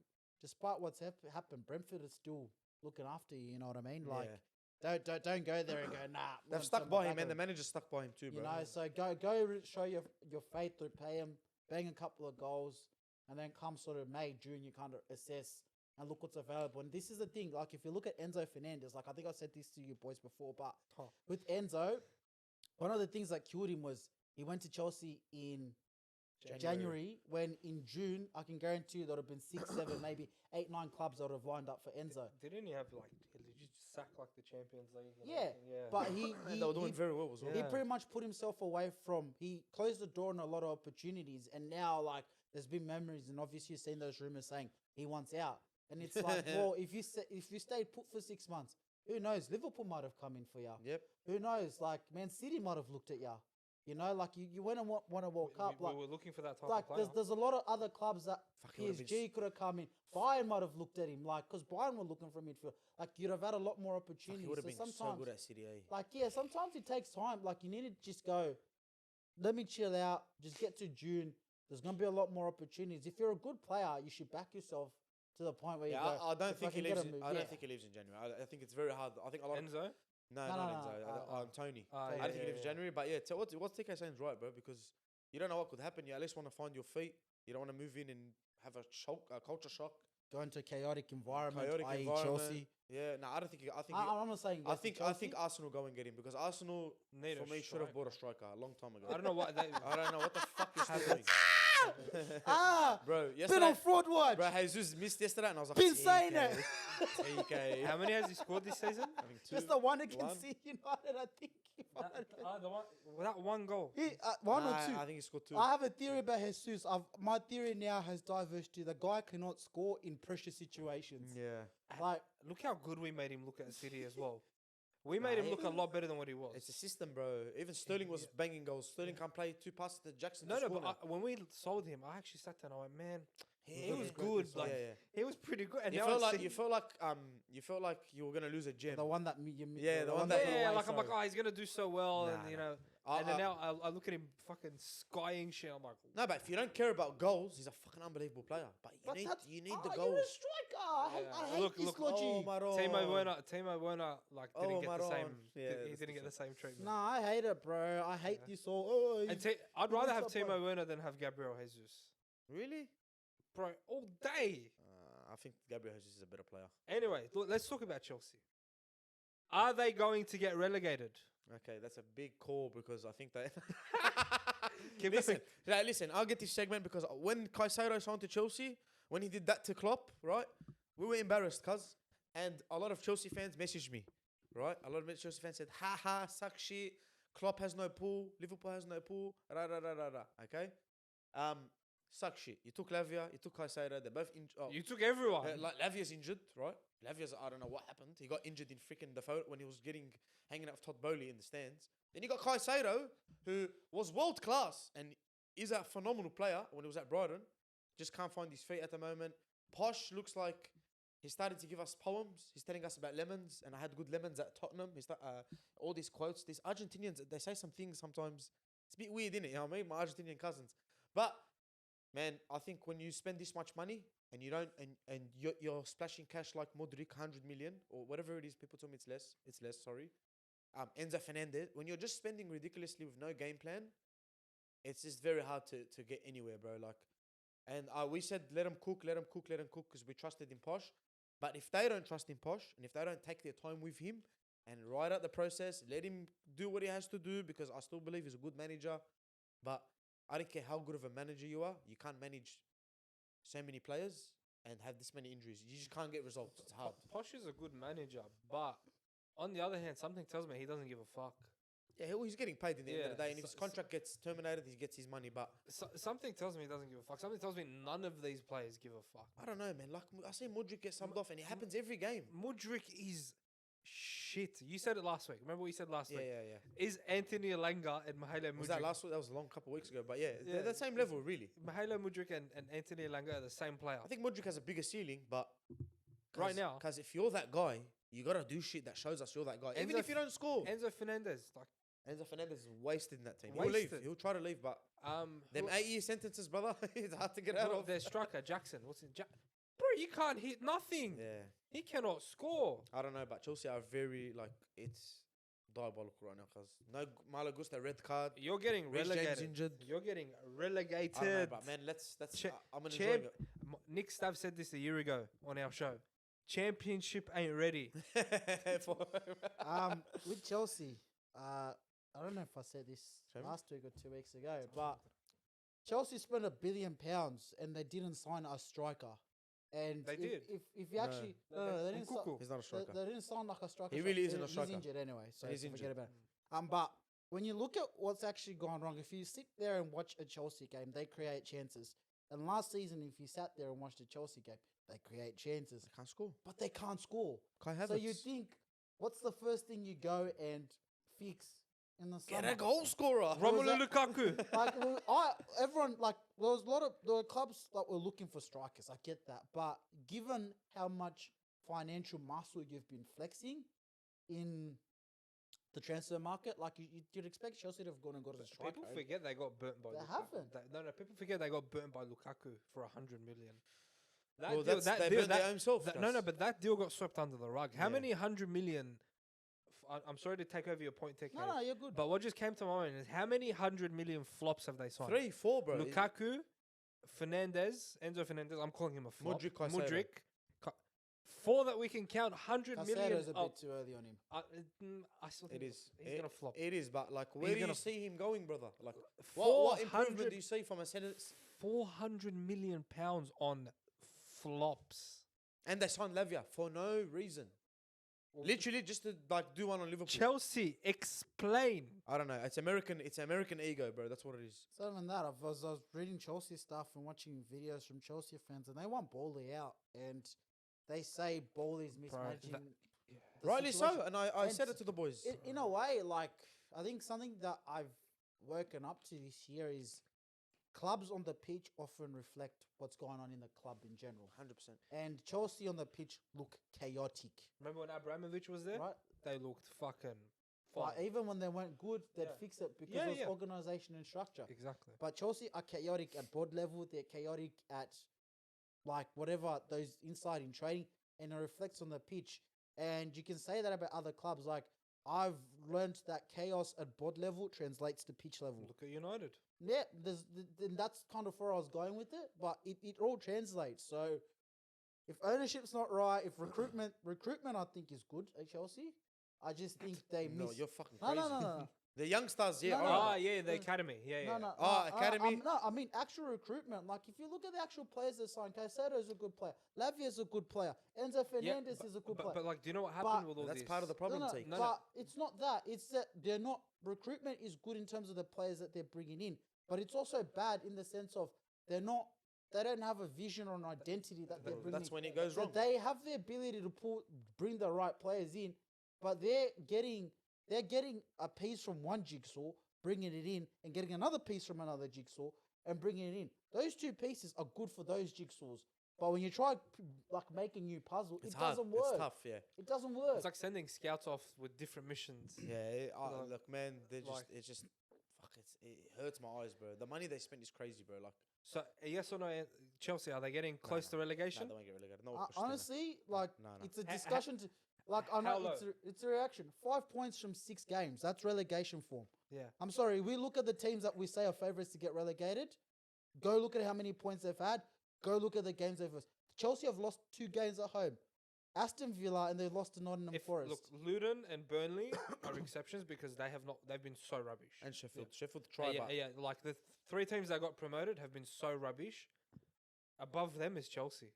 despite what's happened, Brentford is still looking after you. You know what I mean? Like, don't go there and go, nah. They've stuck by him, and the manager's stuck by him too, bro. You know, so go show your faith through, pay him, bang a couple of goals, and then come sort of May, June, you kind of assess and look what's available. And this is the thing, like if you look at Enzo Fernandez, like I think I said this to you boys before, but with Enzo, one of the things that killed him was he went to Chelsea in January, when in June, I can guarantee you there would have been 6, 7, maybe 8, 9 clubs that would have lined up for Enzo. Didn't he have did you sack like the Champions League? And Yeah, everything? Yeah. but And they were doing very well as well. he Yeah. pretty much put himself away from. He closed the door on a lot of opportunities, and now like there's been memories, and obviously you've seen those rumors saying he wants out, and it's like, well, if you stayed put for 6 months, who knows? Liverpool might have come in for you. Yep. Who knows? Like Man City might have looked at you. You know, like you went and won a World Cup. We Like, were looking for that type like of player. there's a lot of other clubs that Fuck, it would've been PSG could have come in. Bayern might have looked at him, like because Bayern were looking for midfield. Like you'd have had a lot more Fuck, opportunities. he would have So been so sometimes, good at City A. like yeah, sometimes it takes time. Like you need to just go, let me chill out, just get to June. There's gonna be a lot more opportunities. If you're a good player, you should back yourself to the point where Yeah, you go. I don't "If think he can get leaves. a move," I yeah. don't think he leaves in January. I think it's very hard. I think a lot. Enzo? No, No, not no, Enzo. no, Tony. Ah, I yeah, don't think he yeah, leaves yeah. January. But yeah, what's TK saying is right, bro. Because you don't know what could happen. You at least want to find your feet. You don't want to move in and have a culture shock. Go into a chaotic environment, Chaotic i.e. environment. Chelsea. Yeah, no, I don't think. I'm not saying. I go to think Chelsea. Arsenal go and get him because Arsenal Need for a me should have striker. bought a striker a long time ago. I don't know what they. I don't know what the fuck is happening, Been bro. on Yesterday, fraud watch. bro, Jesus missed yesterday, and I was like, Been saying TK, it. TK. How many has he scored this season? I think two. Just the one against One. United, I think. That one goal. One or Nah, two. I think he scored two. I have a theory about Jesus. My theory now has diverged to the guy cannot score in pressure situations. Yeah. Like, Look how good we made him look at City as well. We made him look a lot better than what he was. It's a system, bro. Even Sterling was banging goals. Sterling can't play 2 passes to Jackson. No, to no, score but now. when we sold him, I actually sat down and I went, man, he was great good. this Like, season. he was pretty good. And You now felt it's like City- you felt like you were gonna lose a gem. the one that Yeah, the one that- yeah, away, like I'm like, sorry. oh, he's gonna do so well, and Nah, you nah. know. And then now I look at him fucking skying shit. I'm like, No, but if you don't care about goals, he's a fucking unbelievable player. But you need the You're goals. a striker. I hate Look, this look, logic. Oh, Maron. Timo Werner, like didn't get the Maron. same. Yeah, he that's didn't get the same treatment. Nah, I hate it, bro. I hate this all. Oh, And I'd rather have needs that Timo Werner than have Gabriel Jesus, Really? bro, all day. I think Gabriel Jesus is a better player. Anyway, look, let's talk about Chelsea. Are they going to get relegated? Okay, that's a big call because I think that. Keep listen, going. listen. I'll get this segment because when Caicedo signed to Chelsea, when he did that to Klopp, right, we were embarrassed, and a lot of Chelsea fans messaged me, right. A lot of Chelsea fans said, "Ha ha, suck shit. Klopp has no pool. Liverpool has no pool. Okay? Suck shit. You took Lavia, you took Caicedo. They're both injured. You took everyone. Like Lavia's injured, right? Lavia's, I don't know what happened. He got injured in freaking the photo when he was hanging out with Todd Bowley in the stands. Then you got Caicedo, who was world class and is a phenomenal player when he was at Brighton. Just can't find his feet at the moment. Posh looks like he started to give us poems. He's telling us about lemons, and I had good lemons at Tottenham. All these quotes. These Argentinians, they say some things sometimes. It's a bit weird, innit? You know what I mean? My Argentinian cousins. But man, I think when you spend this much money and you don't, and you're splashing cash like Modric, 100 million or whatever it is, people tell me it's less. It's less. Sorry. Enzo Fernandez. When you're just spending ridiculously with no game plan, it's just very hard to get anywhere, bro. Like, and we said let him cook, because we trusted in Posh. But if they don't trust in Posh, and if they don't take their time with him and ride out the process, let him do what he has to do, because I still believe he's a good manager. But I don't care how good of a manager you are, you can't manage so many players and have this many injuries. You just can't get results. It's hard. Posh is a good manager, but on the other hand, something tells me he doesn't give a fuck. Yeah, he's getting paid in the end of the day, and if so- his contract gets terminated, he gets his money. But Something tells me he doesn't give a fuck. Something tells me none of these players give a fuck. I don't know, man. Like, I see Modric get subbed off, and it happens every game. Mudryk is shit. You said it last week. Remember what you said last Yeah, week? yeah. Is Anthony Elanga and Mihailo Was that Mudryk... last week? That was a long couple of weeks ago. But yeah, Yeah. they're the same level, really. Mihailo Mudryk and Anthony Elanga are the same player. I think Modric has a bigger ceiling, but Right now. because if you're that guy, you gotta do shit that shows us you're that guy. Even Enzo if you don't score, Enzo Fernandez, like, Enzo Fernandez is wasted in that team. He'll leave. Wasted. He'll try to leave, but them who- 8-year sentences, brother, it's hard to get out well, of. their striker Jackson. What's it? Bro, you can't hit nothing. Yeah, He cannot score. I don't know, but Chelsea are very it's diabolical right now because no Malo Gusta red card. You're getting Reece James relegated. injured. You're getting I don't know, relegated. but man, let's. Cha- I'm enjoying champ- Nick Stav said this a year ago on our show. Championship ain't ready. it. With Chelsea, I don't know if I said this Sorry? last week or 2 weeks ago, but Chelsea spent £1 billion and they didn't sign a striker. And They did. If you actually they didn't sign. Nkunku. He's not a striker. They didn't sign like a striker. He really isn't a He's striker. injured anyway, so He's forget injured. about it. But when you look at what's actually gone wrong, if you sit there and watch a Chelsea game, they create chances. And last season, if you sat there and watched a Chelsea game, they create chances, Can't score. but they can't score. Kai Havertz. So you think, what's the first thing you go and fix in the summer? Get a goal scorer. Romelu Lukaku. Like there was a lot of the clubs that were looking for strikers. I get that, but given how much financial muscle you've been flexing in the transfer market, like you'd expect Chelsea to have gone and got a striker. People forget they got burnt by They Lukaku. haven't. No, people forget they got burnt by Lukaku for 100 million. Well, they burnt their own self. No, but that deal got swept under the rug. How Yeah. many 100 million? I'm sorry to take over your point, Tech. No, you're good. But what just came to my mind is how many 100 million flops have they signed? 3, 4, bro. Lukaku, Fernandez, Enzo Fernandez. I'm calling him a flop. Modric, Caicedo. Ca- 4 that we can count. 100 million. Caicedo's a bit too early on him. I still It think is. he's gonna flop. It is, but like, where He's do you gonna- see him going, brother? Like, what improvement 400 do you see from a sentence? 400 million pounds on flops. And they signed Lavia for no reason. Literally just to like do one on Liverpool. Chelsea, explain. I don't know. It's American ego, bro. That's what it is. So other than that, I was reading Chelsea stuff and watching videos from Chelsea fans, and they want Bowley out, and they say Bowley's mismanaging. the Rightly so. situation. And I And said it to the boys. In a way, like, I think something that I've woken up to this year is clubs on the pitch often reflect what's going on in the club in general. 100%. And Chelsea on the pitch look chaotic, Remember when Abramovich was there? right? They looked fucking fine. Like, even when they weren't good, they'd Yeah. fix it because Yeah, of yeah. organisation and structure. Exactly. But Chelsea are chaotic at board level. They're chaotic at like whatever those inside in training, and it reflects on the pitch. And you can say that about other clubs. Like, I've learned that chaos at board level translates to pitch level. Look at United. Yeah, then that's kind of where I was going with it. But it all translates. So if ownership's not right, if recruitment I think is good at Chelsea. I just think they No, miss. you're fucking No, crazy. no. The youngsters, yeah. No, no, alright. Oh, yeah, the academy. Yeah, yeah. No, Academy? no, I mean actual recruitment. Like if you look at the actual players that signed, Caicedo is a good player. Lavia is a good player. Enzo Yeah, Fernandez is a good player. But like, do you know what happened with all That's this? part of the problem, no, take. No, but it's not that. It's that they're not. Recruitment is good in terms of the players that they're bringing in, but it's also bad in the sense of they're not. They don't have a vision or an identity that they're bringing. That's when it goes So wrong. they have the ability to bring the right players in, but they're getting a piece from one jigsaw, bringing it in, and getting another piece from another jigsaw and bringing it in. Those two pieces are good for those jigsaws, but when you try like make a new puzzle, It's it hard. doesn't work. It's tough, yeah. It doesn't work. It's like sending scouts off with different missions. Yeah, Like- look, man, they're just, like- it's just, fuck, it hurts my eyes, bro. The money they spend is crazy, bro. Like, So, yes or no, Chelsea, are they getting close to nah, relegation? they won't get relegated. No, question, Honestly, like No. it's a Ha- ha- discussion to like I how know it's a reaction. 5 points from 6 games. That's relegation form. Yeah. I'm sorry. We look at the teams that we say are favourites to get relegated. Go look at how many points they've had. Go look at the games they've lost. Chelsea have lost 2 games at home. Aston Villa and they've lost to Nottingham Forest. Look, Luton and Burnley are exceptions because they've been so rubbish. And Sheffield. Sheffield Yeah, try, yeah, but yeah, like the 3 teams that got promoted have been so rubbish. Above them is Chelsea.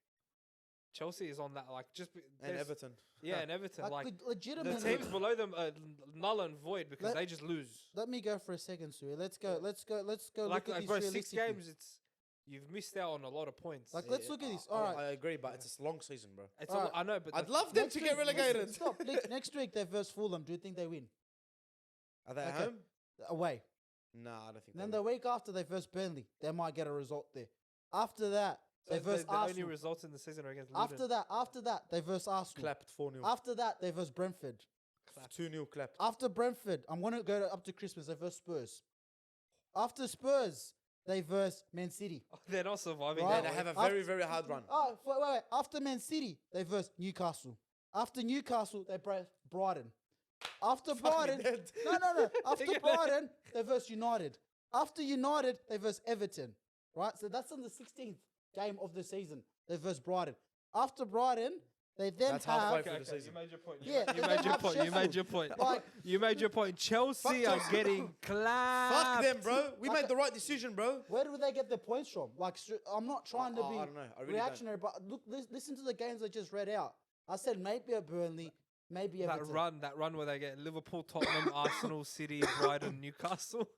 Chelsea is on that like just and Everton. Yeah, and Everton like the legitimately. teams below them are null and void because Let- they just lose. Let me go for a second, Sui. Let's go. Let's go. Like, look at bro, this 6 realistically. games, you've missed out on a lot of points. Like, let's look at this. All right. I agree, but it's a long season, bro. It's alright. I know, but I'd love them to get relegated. Stop. Next week they versus Fulham. Do you think they win? Are they at Okay. home? Away. Nah, I don't think. Then they the will. week after they versus Burnley, they might get a result there. After that, they the versus only Arsenal. results in the season are against Luton. After that, they versus Arsenal. clapped 4-0. After that, they versus Brentford. 2-0 clapped. After Brentford, I'm gonna go up to Christmas. They versus Spurs. After Spurs, they versus Man City. They're not surviving. Right. Yeah, that they have way. a very, very hard run. Oh, wait. After Man City, they versus Newcastle. After Newcastle, they versus Brighton. After Brighton, dead. no. After Forget it. Brighton, they versus United. After United, they versus Everton. Right, so that's on the 16th game of the season. They versus Brighton. After Brighton, they then That's halfway have through the You season. made your point. Yeah, you they made don't your have point. You made Sheffield. your point. Like- You made your point. Chelsea are getting clapped. Fuck them, bro. We Like made the right decision, bro. where do they get their points from? Like, I'm not trying to I be don't know. I really reactionary, but look, listen to the games I just read out. I said maybe at Burnley, maybe That Everton. run where they get Liverpool, Tottenham, Arsenal, City, Brighton, Newcastle.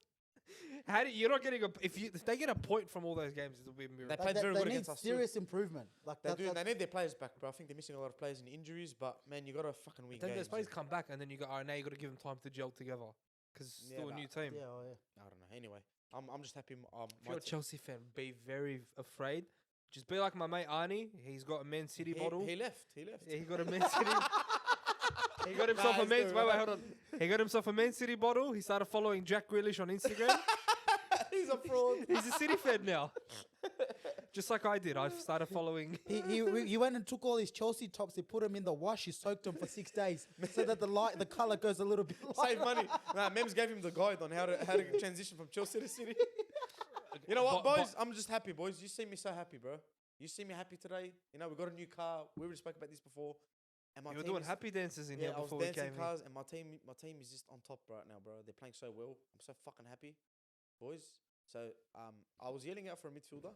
How do you're not getting if they get a point from all those games, it'll be a miracle. They played very they good need against us too. serious improvement. Like They that, do. that- They need their players back, bro. I think they're missing a lot of players in injuries, but man, you got to fucking win Then games. those players come back, and then you go, all right, now you got to give them time to gel together because it's Yeah, still a but- new team. yeah, oh, yeah. I don't know. Anyway, I'm just happy. If My you're a Chelsea fan, be very afraid. Just be like my mate Arnie. He's got a Man City bottle. He left. He left. Yeah, he got a Man City. He got himself a he's Man. doing Wait, right. hold on. He got himself a Man City bottle. He started following Jack Grealish on Instagram. He's a fraud. He's a City fan now. Just like I did. I started following. He went and took all his Chelsea tops. He put them in the wash. He soaked them for 6 days so that the color goes a little bit. Save money. Nah, Mems gave him the guide on how to transition from Chelsea to City. You know what, But- boys? I'm just happy, boys. You see me so happy, bro. You see me happy today. You know, we got a new car. We already spoke about this before. And my You were team doing is- happy dances in Yeah, here I was before we dancing came in. cars, and my team is just on top right now, bro. They're playing so well. I'm so fucking happy, boys. So I was yelling out for a midfielder,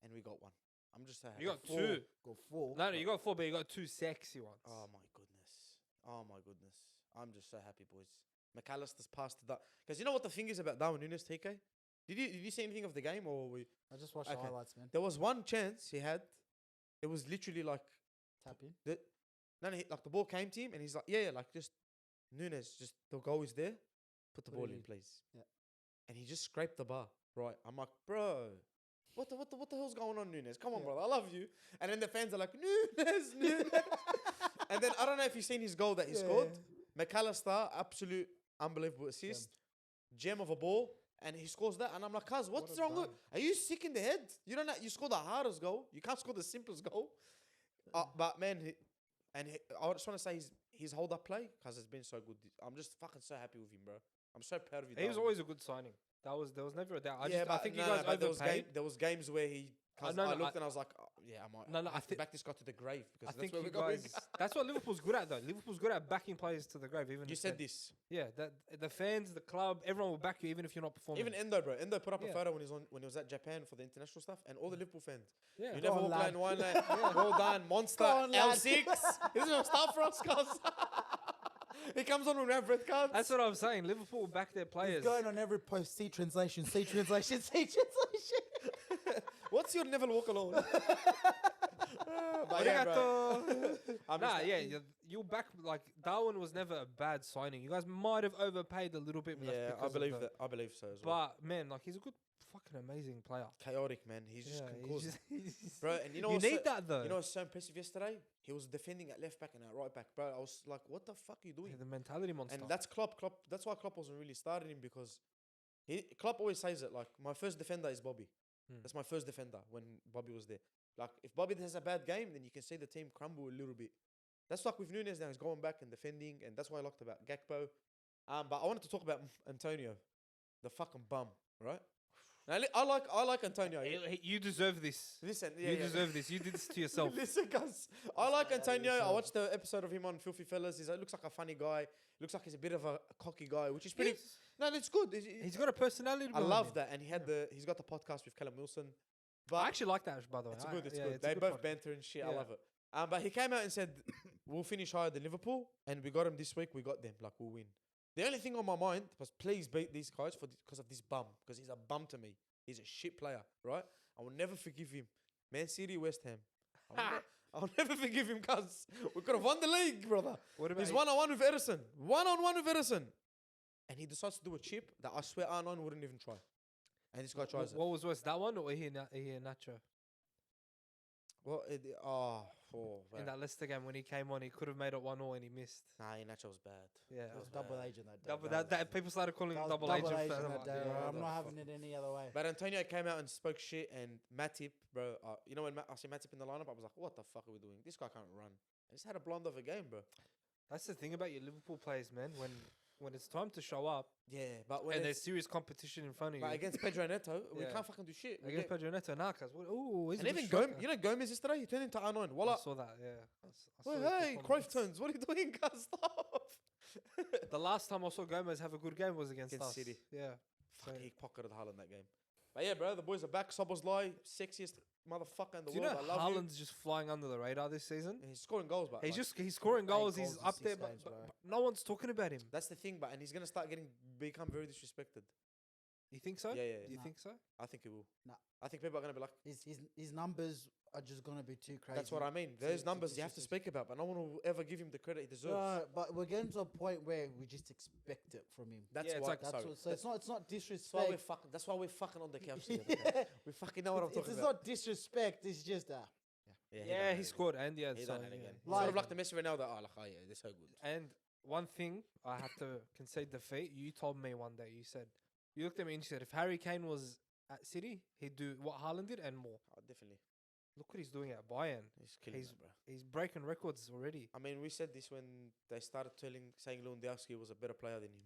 and we got one. I'm just so happy. You got Four. two. Go 4. No, you got 4, but you got 2 sexy ones. Oh my goodness. Oh my goodness. I'm just so happy, boys. McAllister's passed to that. Because you know what the thing is about Darwin Nunes, TK? Did you see anything of the game, or we? I just watched the Okay. highlights, man. There was one chance he had. It was literally like Tap in. like the ball came to him, and he's like, yeah, like just Nunes, just the goal is there. Put the Put ball it in, in. please. Yeah. And he just scraped the bar. Right. I'm like, bro, what the hell's going on, Nunes? Come on, Yeah. brother. I love you. And then the fans are like, Nunes. And then I don't know if you've seen his goal that he scored. McAllister, absolute unbelievable assist. Gem of a ball. And he scores that. And I'm like, cuz, what's a wrong with? dime. Are you sick in the head? You don't know. You scored the hardest goal. You can't score the simplest goal. But man, I just want to say his hold up play, because it's been so good. I'm just fucking so happy with him, bro. I'm so proud of you. He was Darwin. always a good signing. There was never a doubt. I Yeah, I think you no, guys but overpaid. there was games where he. No, I no, looked and I was like, oh, yeah, I might. No, no, I have to back this guy to the grave because I that's think where you we're going. guys. That's what Liverpool's good at, though. Liverpool's good at backing players to the grave. Even You if said they- this. Yeah, that the fans, the club, everyone will back you, even if you're not performing. Even Endo, bro. Endo put up a Yeah. photo when he was at Japan for the international stuff, and all the Liverpool fans. yeah, You Go never on, walk lad. line one line. Well done, monster. Go on, lad. L6. This is not start for us, cuz. He comes on when we have red cards. that's what I'm saying. Liverpool will back their He's players. going on every post. See translation. See translation. See translation. What's your Neville Walker alone? But yeah, bro. Arigato. I'm Nah, just- yeah, you'll back like Darwin was never a bad signing. You guys might have overpaid a little bit. But that's Yeah, I because of believe the- that. I believe so as well. But man, like he's a good, fucking amazing player. Chaotic, man. He's just Yeah, concussed. he's Bro, and you know you what's need so, that though. You know what's so impressive yesterday? He was defending at left back and at right back, bro. I was like, what the fuck are you doing? Yeah, the mentality monster. And that's Klopp. That's why Klopp wasn't really starting him because Klopp always says it like, my first defender is Bobby. Hmm. That's my first defender when Bobby was there. Like, if Bobby has a bad game, then you can see the team crumble a little bit. That's like with Nunes now. He's going back and defending, and that's why I liked about Gakpo. But I wanted to talk about Antonio, the fucking bum, right? Now, I like Antonio. You deserve this. Listen, You deserve this. You did this to yourself. Listen, guys. I like Antonio. I watched the episode of him on Filthy Fellas. He looks like a funny guy. Looks like he's a bit of a cocky guy, which is pretty. He's- No, it's good. He's got a personality. I behind love him. that, and he's got the podcast with Callum Wilson. But I actually like that, by the way. it's I- good. It's yeah, good. a They good both podcast. banter and shit. I Yeah. love it. But he came out and said, "We'll finish higher than Liverpool, and we got him this week. We got them. Like we'll win." The only thing on my mind was please beat these guys because of this bum. Because he's a bum to me. He's a shit player, right? I will never forgive him. Man City, West Ham. I'll never forgive him because we could have won the league, brother. What about He's 1-on-1 with Edison. 1-on-1 with Edison. And he decides to do a chip that I swear R9 wouldn't even try. And this guy tries it. What was worse, that one or here Nacho? Well, In that Leicester game when he came on, he could have made it 1-1 and he missed. Nah, Nacho was bad. Yeah, It was double agent that day. double bro. that people started calling That him was double agent. agent for- that day, yeah, bro. I'm the not fuck. having it any other way. But Antonio came out and spoke shit, and Matip, bro, you know when I see Matip in the lineup, I was like, what the fuck are we doing? This guy can't run. I just had a blonde of a game, bro. That's the thing about your Liverpool players, man. When it's time to show up Yeah, but when and there's it's, serious competition in front of you, but against Pedro Neto, we Yeah. can't fucking do shit. We against get- Pedro Neto, Narcas. Oh, he's and a good even striker. Gomez, you know Gomez yesterday, he turned into R9. I Voila. saw that. Yeah. I saw Well, his hey, Cruyff performance. turns. What are you doing, guys? Stop. The last time I saw Gomez have a good game was against Against us. City. Yeah. Fuck, So- he pocketed Haaland that game. But yeah, bro, the boys are back. Soboslai, sexiest motherfucker in the Do you world. know I love Haaland's just flying under the radar this season? you. He's scoring goals, but He's like, he's scoring goals. He's goals in up 6 there, games, but bro. no one's talking about him. that's the thing. But and he's gonna start become very disrespected. You think so? Yeah, yeah, yeah. You Nah. think so? I think he will. Nah. I think people are gonna be like, His numbers are just gonna be too crazy. that's what I mean. to- Those to numbers you have to disrespect. speak about, but no one will ever give him the credit he deserves. No, but we're getting to a point where we just expect it from him. That's Yeah, it's why. like- That's sorry. what, so it's not That's why we're disrespect. fucking. That's why we're fucking on the couch. Yeah. together. We fucking know what I'm It's talking about. not disrespect. It's just Yeah, he scored and yeah, He so, done it yeah. again. Like- Sort of like the Messi Ronaldo. Oh, like, oh yeah, they're so good. And one thing I have to concede defeat. You told me one day. You said you looked at me and you said if Harry Kane was at City, he'd do what Haaland did and more. Oh, definitely. Look what he's doing at Bayern. He's killing He's- it, bro. He's breaking records already. I mean, we said this when they started saying Lewandowski was a better player than him.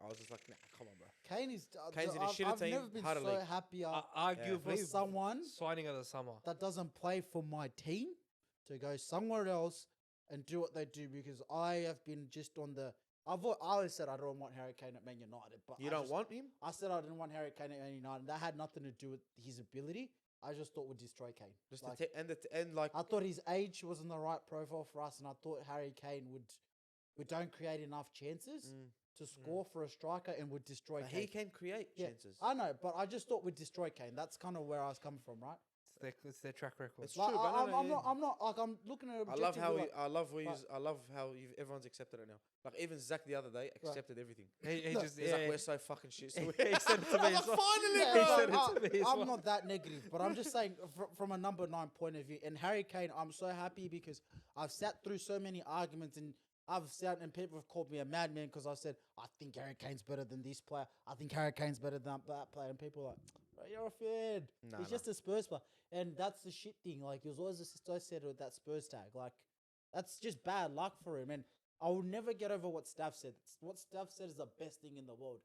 I was just like, nah, come on, bro. Kane is. Kane's in a shitter I've team, never been harder so league. happy Arguably, for someone signing of the summer. that doesn't play for my team to go somewhere else and do what they do because I have been just on the. I always said I don't want Harry Kane at Man United, but You I don't just- want him? I said I didn't want Harry Kane at Man United. That had nothing to do with his ability. I just thought would destroy Kane. Just Like, to end like I thought his age wasn't the right profile for us, and I thought Harry Kane we don't create enough chances Mm. to score for a striker and would destroy But Kane. he can create Yeah, chances. I know, but I just thought we'd destroy Kane. That's kind of where I was coming from, right? It's their track record. It's Like, true, but no, no, I'm yeah. not. I'm not like I'm looking at it. I love how objectively, like, I love where but- I love how everyone's accepted it now. Like even Zach the other day accepted everything. He No, just He's yeah, like, we're so fucking shit. So he we- said it to me I was as like, well. finally, Yeah, He bro. said it to me as I'm well. not that negative, but I'm just saying from a number 9 point of view. And Harry Kane, I'm so happy because I've sat through so many arguments and I've sat and people have called me a madman because I said I think Harry Kane's better than this player. I think Harry Kane's better than that player, and people are like, bro, you're a fan. Nah, He's just a Spurs player, and that's the shit thing. Like he was always associated with that Spurs tag. Like that's just bad luck for him. And I will never get over what Staff said. What Staff said is the best thing in the world.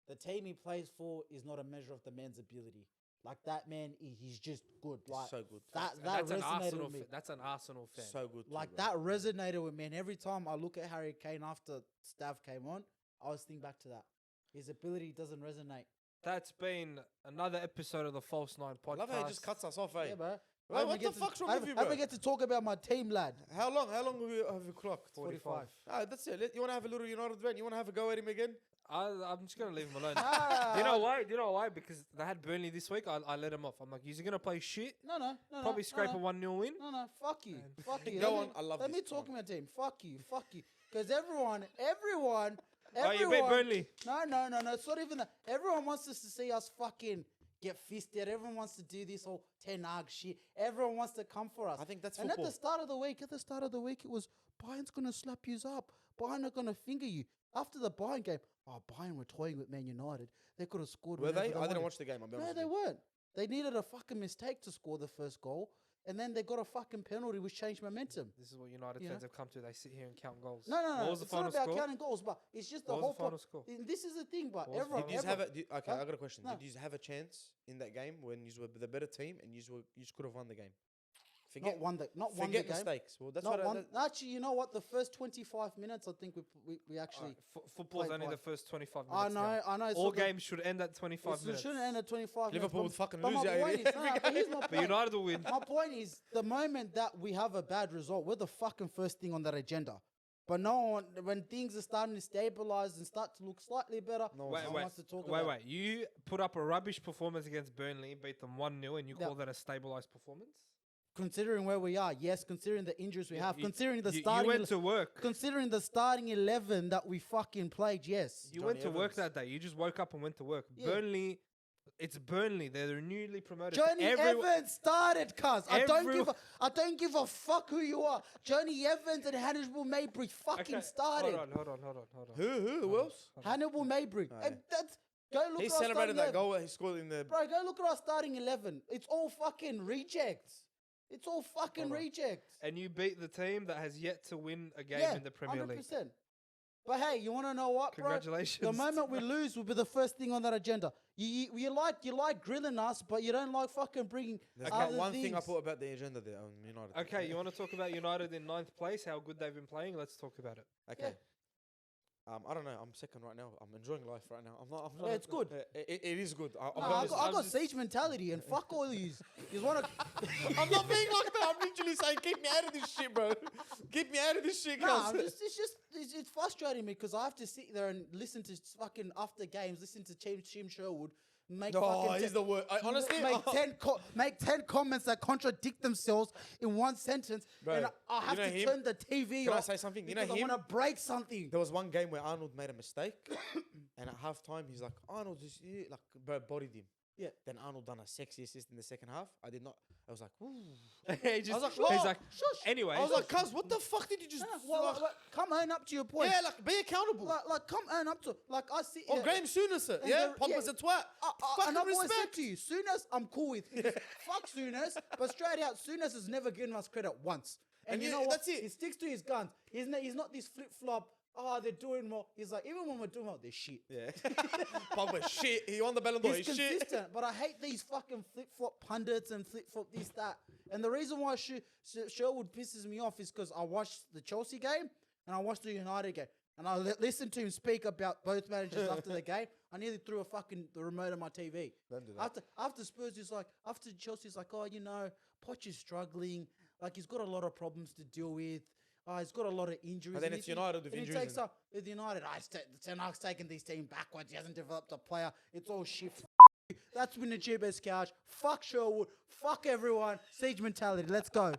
The team he plays for is not a measure of the man's ability. Like that man, he's just good. Like so good. That And that's an resonated Arsenal. with me. That's an Arsenal fan. So good. too, Like bro. that resonated with me. And every time I look at Harry Kane after Stav came on, I always think back to that. His ability doesn't resonate. That's been another episode of the False Nine I podcast. love how he just cuts us off, eh? Yeah, bro. Bro, what the fuck's wrong with you, I bro? don't get to talk about my team, lad. How long have you clocked? 45. Ah, that's it. You want to have a little United rant? You want to have a go at him again? I'm just gonna leave him alone. Ah, Do you know why? Do you know why? Because they had Burnley this week. I let him off. I'm like, he's gonna play shit. No. Probably scrape a 1-0 win. No, fuck you. Fuck you. Go on, I love Let this. me talk Come about team. Fuck you. Because everyone. Oh, you beat Burnley. No. It's not even that. Everyone wants us to see us fucking get fisted. Everyone wants to do this whole Ten Hag shit. Everyone wants to come for us. I think that's And football. at the start of the week, it was Bayern's gonna slap yous up. Bayern are gonna finger you. After the Bayern game, Bayern were toying with Man United. They could have scored. Were whenever they? I didn't wanted. watch the game. I'll be No, honest they with you. weren't. They needed a fucking mistake to score the first goal, and then they got a fucking penalty which changed momentum. This is what United Yeah. fans have come to. They sit here and count goals. No. What was the It's not final about score? counting goals, but it's just the What was whole the final score? This is the thing, but What was the everyone. final Did you have everyone- okay, Huh? I got a question. No. Did you have a chance in that game when you were the better team and you could have won the game? not won the forget game. mistakes. Well, that's Not what. one. Actually, you know what? The first 25 minutes, I think we actually. Football's played only quite- the first 25 I minutes. know. now. It's All not the- games should end at 25 It minutes. shouldn't end at 25 Liverpool would minutes. fucking but lose my it point every is, but here's my But point. United will win. My point is, the moment that we have a bad result, we're the fucking first thing on that agenda. But no one, when things are starting to stabilize and start to look slightly better, No no one's- one wants to talk about it. Wait. You put up a rubbish performance against Burnley, beat them 1-0, and you Yeah. call that a stabilised performance? Considering where we are, yes. Considering the injuries we have, You- considering the you starting, went to work. considering the starting 11 that we fucking played, yes. You went to Johnny work Evans. that day. You just woke up and went to work. Yeah. Burnley, it's Burnley. They're the newly promoted. Johnny Evans started, cuz. I don't give a fuck who you are. Johnny Evans and Hannibal Mabry fucking started. Hold on. Who else? Hannibal Mabry. Oh, And that's go look He at our celebrated starting that 11. goal that he scored in the. Bro, go look at our starting 11. It's all fucking rejects. It's all fucking Hold on. rejects. And you beat the team that has yet to win a game Yeah, in the Premier League. 100%. But hey, you want to know what, bro? Congratulations. The moment we lose will be the first thing on that agenda. You like grilling us, but you don't like fucking bringing There's other not one thing I things. put about the agenda there on United. Okay, you want to talk about United in 9th place, how good they've been playing? Let's talk about it. Okay. I don't know. I'm second right now. I'm enjoying life right now. I'm not. Yeah, it's good. It is good. No, I got siege mentality and fuck all these. You want to? I'm not being like that. I'm literally saying, keep me out of this shit, bro. Keep me out of this shit, No, cuz. it's frustrating me because I have to sit there and listen to fucking after games, listen to Tim Sherwood make No, fucking he's the worst. Honestly, make 10 comments that contradict themselves in one sentence, Bro, and I have you know to him? turn the TV Can I off say something? You know because I him? want to break something. There was one game where Arnold made a mistake, and at halftime he's like, Arnold is like bodied him. Yeah. Then Arnold done a sexy assist in the second half. I did not. I was like, ooh. He just- I was like, he's "Oh, like, shush." anyway. I was like, cuz, what the fuck did you just? Come own up to your point. yeah, like be accountable. Like come own up to like I see. Or Graham Souness, and yeah, they're- Pompa's yeah. a twat. And I've always said respect. to you, Souness, I'm cool with. Fuck Souness, but straight out, Souness has never given us credit once. And And you yeah, know what? that's it. He sticks to his guns. He's not this flip flop. Oh, they're doing well. He's like, even when we're doing well, they're shit. Yeah, Pogba shit. He won the Ballon d'Or. He's He's shit. consistent, but I hate these fucking flip flop pundits and flip flop this that. And the reason why Sherwood pisses me off is because I watched the Chelsea game and I watched the United game, and I listened to him speak about both managers after the game. I nearly threw the remote on my TV. Don't do that. After Spurs, after Chelsea, he's like, oh, Poch is struggling. Like he's got a lot of problems to deal with. He's got a lot of injuries. And then it's United with and injuries He takes and- up with United. Ten Hag's taken this team backwards. He hasn't developed a player. It's all shit. That's been the cheapest couch. Fuck Sherwood. Fuck everyone. Siege mentality. Let's go.